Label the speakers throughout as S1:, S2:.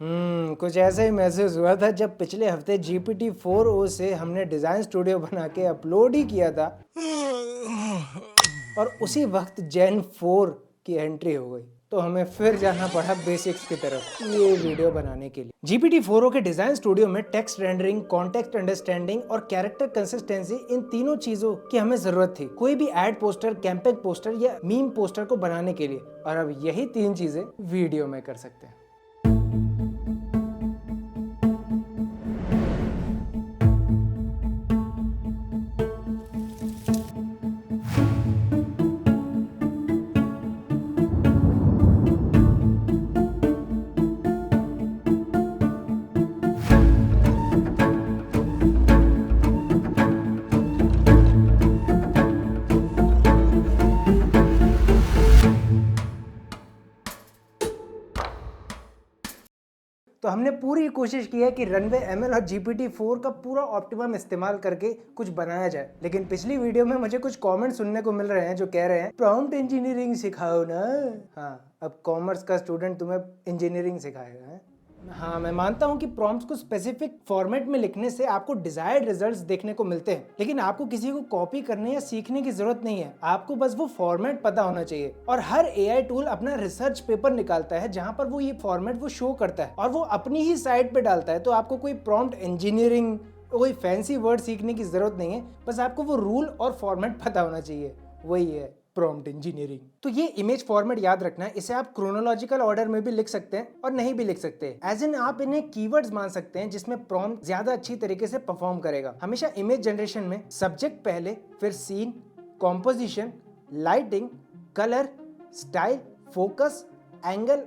S1: कुछ ऐसा ही महसूस हुआ था जब पिछले हफ्ते GPT-4o से हमने डिज़ाइन स्टूडियो बना के अपलोड ही किया था और उसी वक्त जेन 4 की एंट्री हो गई, तो हमें फिर जाना पड़ा बेसिक्स की तरफ ये वीडियो बनाने के लिए। GPT-4o के डिजाइन स्टूडियो में टेक्स्ट रेंडरिंग, कॉन्टेक्स्ट अंडरस्टैंडिंग और कैरेक्टर कंसिस्टेंसी, इन तीनों चीजों की हमें जरूरत थी कोई भी एड पोस्टर, कैंपेन पोस्टर या मीम पोस्टर को बनाने के लिए, और अब यही तीन चीजें वीडियो में कर सकते हैं। तो हमने पूरी कोशिश की है कि रनवे ML और GPT-4 का पूरा ऑप्टिमम इस्तेमाल करके कुछ बनाया जाए, लेकिन पिछली वीडियो में मुझे कुछ कमेंट सुनने को मिल रहे हैं जो कह रहे हैं प्रॉम्प्ट इंजीनियरिंग सिखाओ ना। हाँ, अब कॉमर्स का स्टूडेंट तुम्हें इंजीनियरिंग सिखाएगा है? हाँ, मैं मानता हूँ कि प्रॉम्प्ट्स को स्पेसिफिक फॉर्मेट में लिखने से आपको डिजायर्ड रिजल्ट्स देखने को मिलते हैं, लेकिन आपको किसी को कॉपी करने या सीखने की जरूरत नहीं है। आपको बस वो फॉर्मेट पता होना चाहिए। और हर AI टूल अपना रिसर्च पेपर निकालता है जहाँ पर वो ये फॉर्मेट वो शो करता है और वो अपनी ही साइट पे डालता है। तो आपको कोई प्रॉम्प्ट इंजीनियरिंग, कोई फैंसी वर्ड सीखने की जरूरत नहीं है, बस आपको वो रूल और फॉर्मेट पता होना चाहिए। वही है प्रॉम्प्ट इंजीनियरिंग। तो ये इमेज फॉर्मेट याद रखना है, इसे आप क्रोनोलॉजिकल ऑर्डर में भी लिख सकते हैं और नहीं भी लिख सकते, एज इन आप इन्हें कीवर्ड्स मान सकते हैं जिसमें प्रॉम्प्ट ज्यादा अच्छी तरीके से परफॉर्म करेगा। हमेशा इमेज जनरेशन में सब्जेक्ट पहले, फिर scene, composition, lighting, colour, style, focus, angle,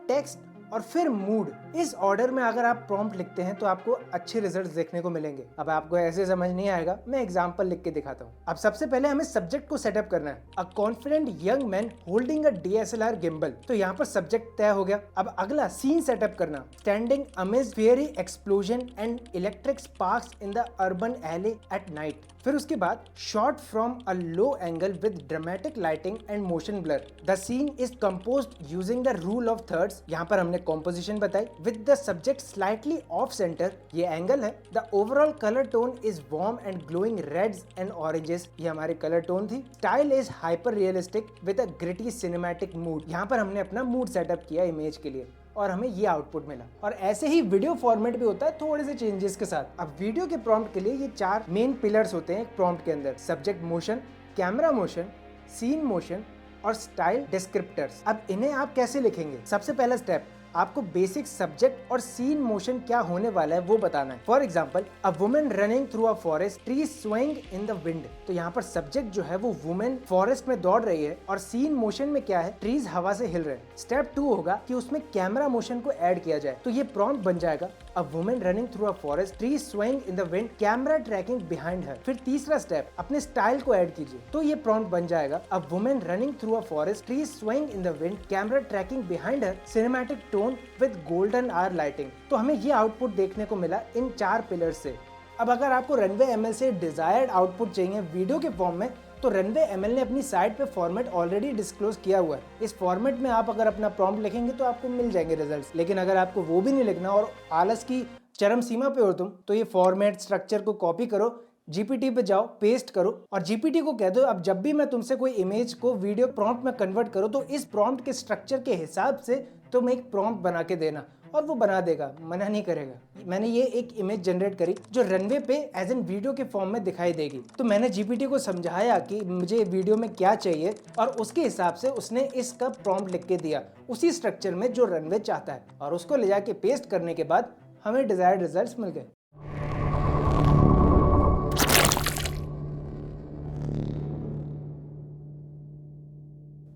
S1: text और फिर मूड, इस ऑर्डर में अगर आप प्रॉम्प्ट लिखते हैं तो आपको अच्छे रिजल्ट्स देखने को मिलेंगे। अब आपको ऐसे समझ नहीं आएगा, मैं एग्जांपल लिख के दिखाता हूँ। अब सबसे पहले हमें सब्जेक्ट को सेटअप करना है, a confident young man holding a DSLR gimbal. तो यहाँ पर सब्जेक्ट तय हो गया। अब अगला सीन सेटअप करना, standing amid fiery explosion and electric sparks in the urban alley at night. फिर उसके बाद shot from a low angle with dramatic lighting and motion blur. The scene is composed using the rule of thirds. यहाँ पर हमने composition बताई, with the subject slightly of centre, ये angle है। The overall colour tone is warm and glowing reds and oranges, ये हमारी colour tone थी। Style is hyper realistic with a gritty cinematic mood. यहाँ पर हमने अपना मूड सेटअप किया इमेज के लिए और हमें ये आउटपुट मिला। और ऐसे ही वीडियो फॉर्मेट भी होता है थोड़े से चेंजेस के साथ। अब वीडियो के प्रॉम्प्ट के लिए ये 4 मेन पिलर्स होते हैं एक प्रॉम्प्ट के अंदर, subject motion, camera motion, scene motion और स्टाइल डिस्क्रिप्टर्स। अब इन्हें आप कैसे लिखेंगे? सबसे पहला स्टेप, आपको बेसिक सब्जेक्ट और सीन मोशन क्या होने वाला है वो बताना है। For example, a women running through a forest, trees swing in the wind. तो यहाँ पर सब्जेक्ट जो है वो वुमेन फॉरेस्ट में दौड़ रही है और सीन मोशन में क्या है, ट्रीज हवा से हिल रहे हैं। स्टेप 2 होगा कि उसमें कैमरा मोशन को ऐड किया जाए। तो ये प्रॉम्प्ट बन जाएगा, a women running through a forest, trees swing in the wind, camera tracking behind her. फिर तीसरा स्टेप, अपने स्टाइल को ऐड कीजिए। तो ये प्रॉम्प्ट बन जाएगा, a women running through a forest, trees swing in the wind, camera tracking behind her, cinematic tone with golden hour lighting. तो हमें ये आउटपुट देखने को मिला इन 4 पिलर्स से। अब अगर आपको रनवे ML से डिजायर्ड आउटपुट चाहिए वीडियो के फॉर्म में, तो रनवे ML ने अपनी साइट पे फॉर्मेट ऑलरेडी डिस्क्लोज किया हुआ है। इस फॉर्मेट में आप अगर अपना प्रॉम्प्ट लिखेंगे तो आपको मिल जाएंगे रिजल्ट्स। लेकिन अगर आपको वो भी नहीं लिखना और आलस की चरम सीमा पे हो तुम, तो ये फॉर्मेट स्ट्रक्चर को कॉपी करो, GPT पे जाओ, पेस्ट करो और GPT को कह दो अब जब भी मैं तुमसे कोई इमेज को वीडियो प्रॉम्प्ट में कन्वर्ट करो तो इस प्रॉम्प्ट के स्ट्रक्चर के हिसाब से तुम एक प्रॉम्प्ट बना के देना, और वो बना देगा, मना नहीं करेगा। मैंने ये एक इमेज जनरेट करी जो रनवे पे एज एन वीडियो के फॉर्म में दिखाई देगी। तो मैंने GPT को समझाया कि मुझे वीडियो में क्या चाहिए और उसके हिसाब से उसने इसका प्रॉम्प्ट लिख के दिया उसी स्ट्रक्चर में जो रनवे चाहता है, और उसको ले जाके पेस्ट करने के बाद हमें डिजायर्ड रिजल्ट्स मिल गए।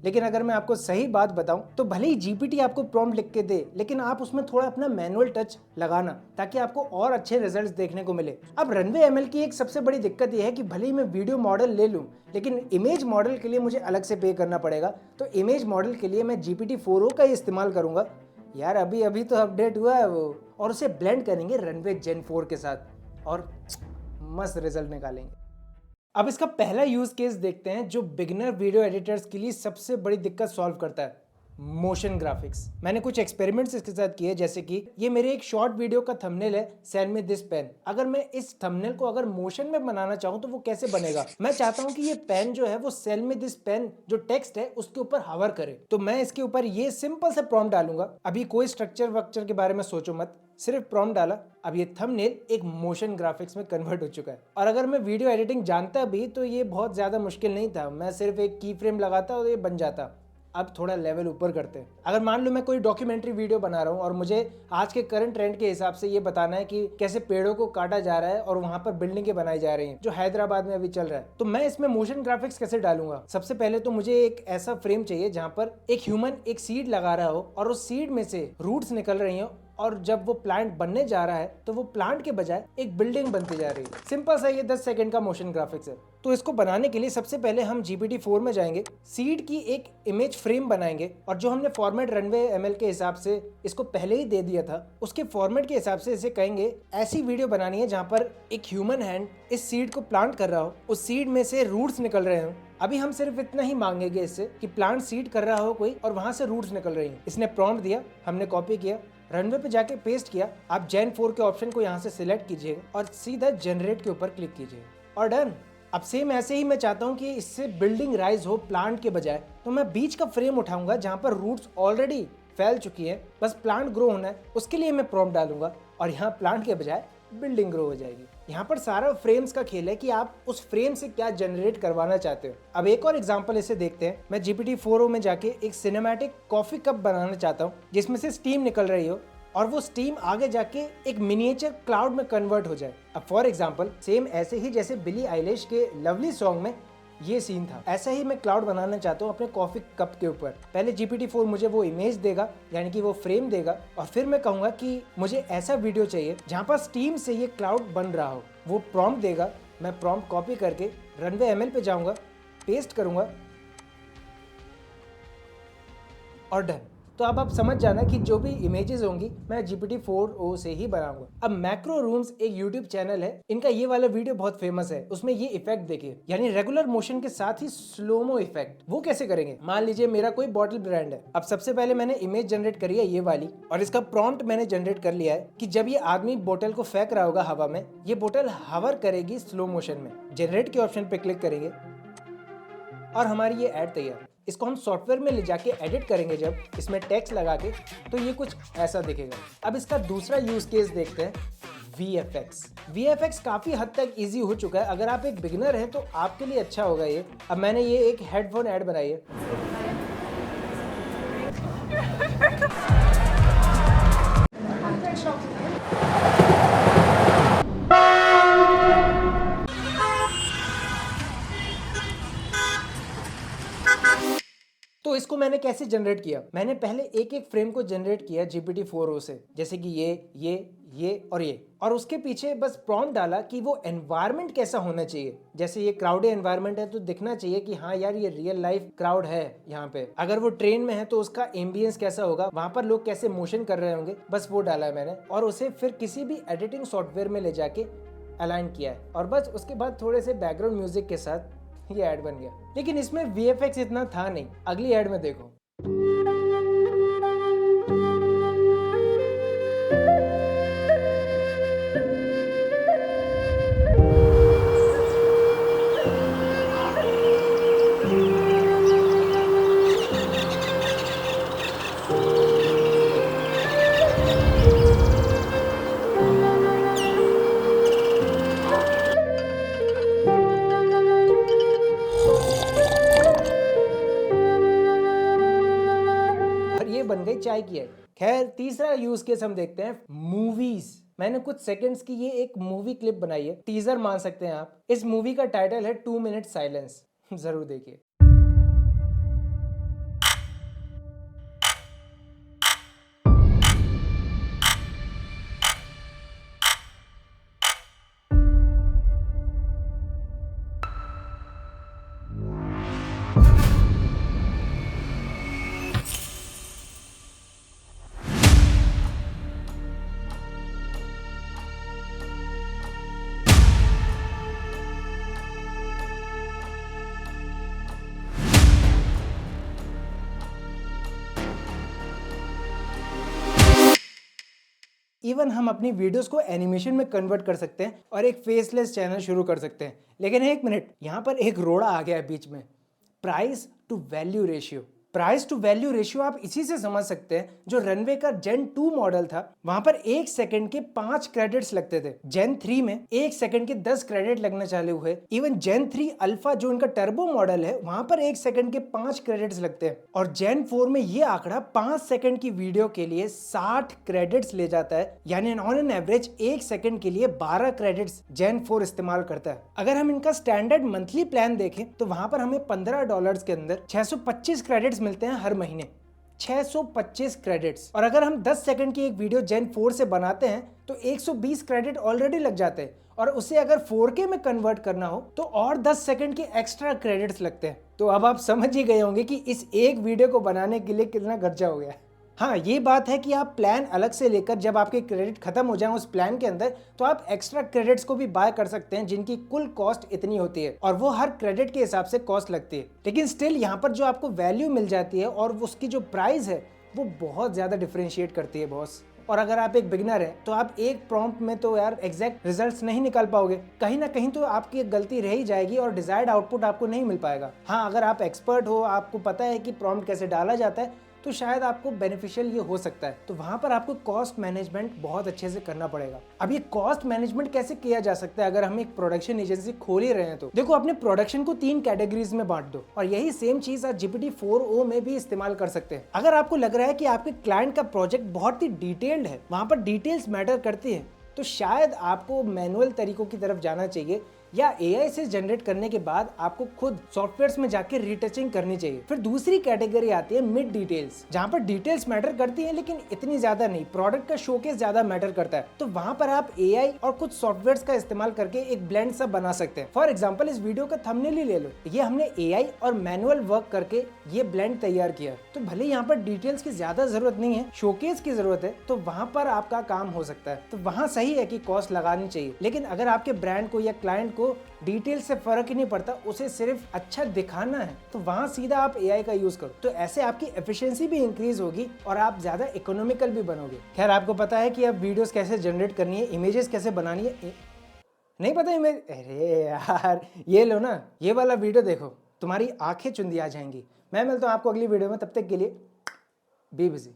S1: लेकिन अगर मैं आपको सही बात बताऊं तो भले ही GPT आपको प्रॉम्प्ट लिख के दे, लेकिन आप उसमें थोड़ा अपना मैनुअल टच लगाना ताकि आपको और अच्छे रिजल्ट्स देखने को मिले। अब रनवे ML की एक सबसे बड़ी दिक्कत यह है कि भले ही मैं वीडियो मॉडल ले लूं, लेकिन इमेज मॉडल के लिए मुझे अलग से पे करना पड़ेगा। तो इमेज मॉडल के लिए मैं GPT-4o का ही इस्तेमाल करूंगा। यार अभी अभी तो अपडेट हुआ है वो, और उसे ब्लेंड करेंगे रनवे जेन 4 के साथ और मस्त रिजल्ट निकालेंगे। अब इसका पहला यूज केस देखते हैं जो बिगिनर वीडियो एडिटर्स के लिए सबसे बड़ी दिक्कत सॉल्व करता है, मोशन ग्राफिक्स। मैंने कुछ एक्सपेरिमेंट्स इसके साथ किए, जैसे कि ये मेरे एक शॉर्ट वीडियो का थंबनेल है, सेल मी दिस पेन। अगर मैं इस थंबनेल को अगर मोशन में बनाना चाहूँ तो वो कैसे बनेगा? मैं चाहता हूँ कि ये पेन जो है वो सेल मी दिस पेन जो टेक्स्ट है उसके ऊपर हवर करे। तो मैं इसके ऊपर ये सिंपल सा प्रॉम्प्ट डालूंगा। अभी कोई स्ट्रक्चर वक्चर के बारे में सोचो मत, सिर्फ प्रॉम्प्ट डाला, अब ये थंबनेल एक मोशन ग्राफिक्स में कन्वर्ट हो चुका है। और अगर मैं वीडियो एडिटिंग जानता भी तो ये बहुत ज्यादा मुश्किल नहीं था, मैं सिर्फ एक की फ्रेम लगाता और ये बन जाता। अब थोड़ा लेवल ऊपर करते हैं। अगर मान लो मैं कोई डॉक्यूमेंट्री वीडियो बना रहा हूँ और मुझे आज के करंट ट्रेंड के हिसाब से ये बताना है कि कैसे पेड़ों को काटा जा रहा है और वहां पर बिल्डिंगें बनाई जा रही हैं, जो हैदराबाद में अभी चल रहा है, तो मैं इसमें मोशन ग्राफिक्स कैसे डालूंगा? सबसे पहले तो मुझे एक ऐसा फ्रेम चाहिए जहां पर एक ह्यूमन एक सीड लगा रहा हो और उस सीड में से रूट्स निकल रही हो, और जब वो प्लांट बनने जा रहा है तो वो प्लांट के बजाय एक बिल्डिंग बनती जा रही है। सिंपल सा ये 10 सेकंड का मोशन ग्राफिक्स है। तो इसको बनाने के लिए सबसे पहले हम GPT-4 में जाएंगे, सीड की एक इमेज फ्रेम बनाएंगे और जो हमने फॉर्मेट रनवे ML के हिसाब से इसको पहले ही दे दिया था, उसके फॉर्मेट के हिसाब से इसे कहेंगे ऐसी वीडियो बनानी है जहां पर एक ह्यूमन हैंड इस सीड को प्लांट कर रहा हो, उस सीड में से रूट्स निकल रहे हो। अभी हम सिर्फ इतना ही मांगेंगे इससे कि प्लांट सीड कर रहा हो कोई और वहां से रूट्स निकल रही हैं। इसने प्रॉम्प्ट दिया, हमने कॉपी किया, रनवे पे जाके पेस्ट किया। आप Gen 4 के ऑप्शन को यहाँ से सिलेक्ट कीजिएगा और सीधा जनरेट के ऊपर क्लिक कीजिएगा और डन। अब सेम ऐसे ही मैं चाहता हूँ कि इससे बिल्डिंग राइज हो प्लांट के बजाय, तो मैं बीच का फ्रेम उठाऊंगा जहाँ पर रूट्स ऑलरेडी फैल चुकी है, बस प्लांट ग्रो होना है, उसके लिए मैं प्रॉम्प्ट डालूंगा और यहाँ प्लांट के बजाय बिल्डिंग ग्रो हो जाएगी। यहाँ पर सारा फ्रेम्स का खेल है कि आप उस फ्रेम से क्या जनरेट करवाना चाहते हो। अब एक और एग्जांपल इसे देखते हैं। मैं GPT-4o में जाके एक सिनेमैटिक कॉफी कप बनाना चाहता हूँ जिसमें से स्टीम निकल रही हो और वो स्टीम आगे जाके एक मिनिएचर क्लाउड में कन्वर्ट हो जाए। अब फॉर एग्जांपल सेम ऐसे ही जैसे बिली आइलिश के लवली सॉन्ग में ये सीन था, ऐसा ही मैं क्लाउड बनाना चाहता हूँ अपने कॉफी कप के ऊपर। पहले GPT-4 मुझे वो इमेज देगा, यानी कि वो फ्रेम देगा, और फिर मैं कहूँगा कि मुझे ऐसा वीडियो चाहिए जहाँ पर स्टीम से ये क्लाउड बन रहा हो। वो प्रॉम्प्ट देगा, मैं प्रॉम्प्ट कॉपी करके रनवे ML पे जाऊँगा, पेस्ट करूँगा और डन। तो अब आप समझ जाना कि जो भी इमेजेस होंगी मैं GPT-4o से ही बनाऊंगा। अब मैक्रो रूम्स एक YouTube चैनल है, इनका ये वाला वीडियो बहुत फेमस है। उसमें ये इफेक्ट देखिए, यानी रेगुलर मोशन के साथ ही स्लोमो इफेक्ट। वो कैसे करेंगे? मान लीजिए मेरा कोई बॉटल ब्रांड है। अब सबसे पहले मैंने इमेज जनरेट करी है ये वाली, और इसका प्रॉम्प्ट मैंने जनरेट कर लिया है कि जब ये आदमी बोतल को फेंक रहा होगा हवा में, ये बोतल हवर करेगी स्लो मोशन में। जनरेट के ऑप्शन पे क्लिक करेंगे और हमारी ये ऐड तैयार। इसको हम सॉफ्टवेयर में ले जाके एडिट करेंगे जब इसमें टेक्स्ट लगा के, तो ये कुछ ऐसा दिखेगा। अब इसका दूसरा यूज केस देखते हैं, VFX। VFX काफी हद तक इजी हो चुका है। अगर आप एक बिगिनर हैं तो आपके लिए अच्छा होगा ये। अब मैंने ये एक हेडफोन ऐड बनाई है। तो इसको मैंने कैसे जनरेट किया? मैंने पहले एक एक फ्रेम को जनरेट किया GPT-4o से, जैसे कि ये और उसके पीछे बस प्रॉम्प्ट डाला कि वो एनवायरनमेंट कैसा होना चाहिए। जैसे ये क्राउडी एनवायरनमेंट है तो दिखना चाहिए कि हाँ यार ये रियल लाइफ क्राउड है यहाँ पे। अगर वो ट्रेन में है तो उसका एम्बियंस कैसा होगा, वहां पर लोग कैसे मोशन कर रहे होंगे, बस वो डाला है मैंने। और उसे फिर किसी भी एडिटिंग सॉफ्टवेयर में ले जाके अलाइन किया है और बस उसके बाद थोड़े से बैकग्राउंड म्यूजिक के साथ ये ऐड बन गया। लेकिन इसमें VFX इतना था नहीं। अगली ऐड में देखो। बन गई चाय की है। खैर तीसरा यूज केस हम देखते हैं, मूवीज। मैंने कुछ सेकंड्स की ये एक मूवी क्लिप बनाई है, टीजर मान सकते हैं आप। इस मूवी का टाइटल है 2 मिनट साइलेंस। जरूर देखिए। इवन हम अपनी वीडियोस को एनिमेशन में कन्वर्ट कर सकते हैं और एक फेसलेस चैनल शुरू कर सकते हैं। लेकिन एक मिनट, यहाँ पर एक रोड़ा आ गया है बीच में, price to value ratio. Price to value ratio आप इसी से समझ सकते हैं। जो रनवे का जेन 2 मॉडल था वहां पर 1 सेकंड के 5 क्रेडिट्स लगते थे। जेन 3 में 1 सेकंड के 10 क्रेडिट लगना चालू हुए। इवन जेन 3 अल्फा जो इनका टर्बो मॉडल है वहां पर 1 सेकंड के 5 क्रेडिट्स लगते हैं। और जेन 4 में ये आंकड़ा 5 सेकंड की वीडियो के लिए 60 क्रेडिट्स ले जाता है, यानी ऑन एन एवरेज 1 सेकंड के लिए 12 क्रेडिट्स जेन 4 इस्तेमाल करता है। अगर हम इनका स्टैंडर्ड मंथली प्लान देखें तो वहां पर हमें $15 के अंदर 625 क्रेडिट्स मिलते हैं हर महीने। 625 क्रेडिट्स। और अगर हम 10 सेकंड की एक वीडियो जेन 4 से बनाते हैं तो 120 क्रेडिट ऑलरेडी लग जाते हैं, और उसे अगर 4K में कन्वर्ट करना हो तो और 10 सेकंड के एक्स्ट्रा क्रेडिट्स लगते हैं। तो अब आप समझ ही गए होंगे कि इस एक वीडियो को बनाने के लिए कितना खर्चा हो गया। हाँ, ये बात है कि आप प्लान अलग से लेकर जब आपके क्रेडिट खत्म हो जाए उस प्लान के अंदर, तो आप एक्स्ट्रा क्रेडिट्स को भी बाय कर सकते हैं जिनकी कुल कॉस्ट इतनी होती है और वो हर क्रेडिट के हिसाब से कॉस्ट लगती है। लेकिन स्टिल यहाँ पर जो आपको वैल्यू मिल जाती है और उसकी जो प्राइस है वो बहुत ज्यादा डिफरेंशिएट करती है बॉस। और अगर आप एक बिगिनर हैं तो आप एक प्रॉम्प्ट में तो यार एग्जैक्ट रिजल्ट्स नहीं निकाल पाओगे, कहीं ना कहीं तो आपकी एक गलती रह ही जाएगी और डिजायर्ड आउटपुट आपको नहीं मिल पाएगा। हाँ, अगर आप एक्सपर्ट हो, आपको पता है कि प्रॉम्प्ट कैसे डाला जाता है, तो शायद आपको बेनिफिशियल ये हो सकता है। तो वहां पर आपको कॉस्ट मैनेजमेंट बहुत अच्छे से करना पड़ेगा। अब ये कॉस्ट मैनेजमेंट कैसे किया जा सकता है अगर हम एक प्रोडक्शन एजेंसी खोल ही रहे हैं? तो देखो, अपने प्रोडक्शन को 3 कैटेगरीज में बांट दो और यही सेम चीज आप GPT-4o में भी इस्तेमाल कर सकते हैं। अगर आपको लग रहा है कि आपके क्लाइंट का प्रोजेक्ट बहुत ही डिटेल्ड है, वहां पर डिटेल्स मैटर करती है, तो शायद आपको मैनुअल तरीकों की तरफ जाना चाहिए, या AI से जनरेट करने के बाद आपको खुद सॉफ्टवेयर्स में जाके रीटचिंग करनी चाहिए। फिर दूसरी कैटेगरी आती है मिड डिटेल्स, जहां पर डिटेल्स मैटर करती हैं लेकिन इतनी ज्यादा नहीं, प्रोडक्ट का शोकेस ज्यादा मैटर करता है। तो वहां पर आप AI और कुछ सॉफ्टवेयर्स का इस्तेमाल करके एक ब्लेंड सा बना सकते हैं। फॉर एग्जाम्पल, इस वीडियो का थंबनेल ही ले लो, ये हमने AI और मैनुअल वर्क करके ये ब्लेंड तैयार किया। तो भले यहाँ पर डिटेल्स की ज्यादा जरूरत नहीं है, शोकेस की जरूरत है, तो वहां पर आपका काम हो सकता है। तो वहां सही है कि कॉस्ट लगानी चाहिए। लेकिन अगर आपके ब्रांड को या क्लाइंट को डिटेल से फर्क ही नहीं पड़ता, उसे सिर्फ अच्छा दिखाना है, तो वहां सीधा आप AI का यूज करो। तो ऐसे आपकी एफिशिएंसी भी इंक्रीज होगी और आप ज्यादा इकोनॉमिकल भी बनोगे। खैर, आपको पता है कि अब वीडियोस कैसे जनरेट करनी है, इमेजेस कैसे बनानी है? नहीं पता इमेज? अरे यार, ये लो ना, ये वाला वीडियो देखो, तुम्हारी आंखें चुंदी आ जाएंगी। मैं मिलता हूँ आपको अगली वीडियो में, तब तक के लिए बी बिजी।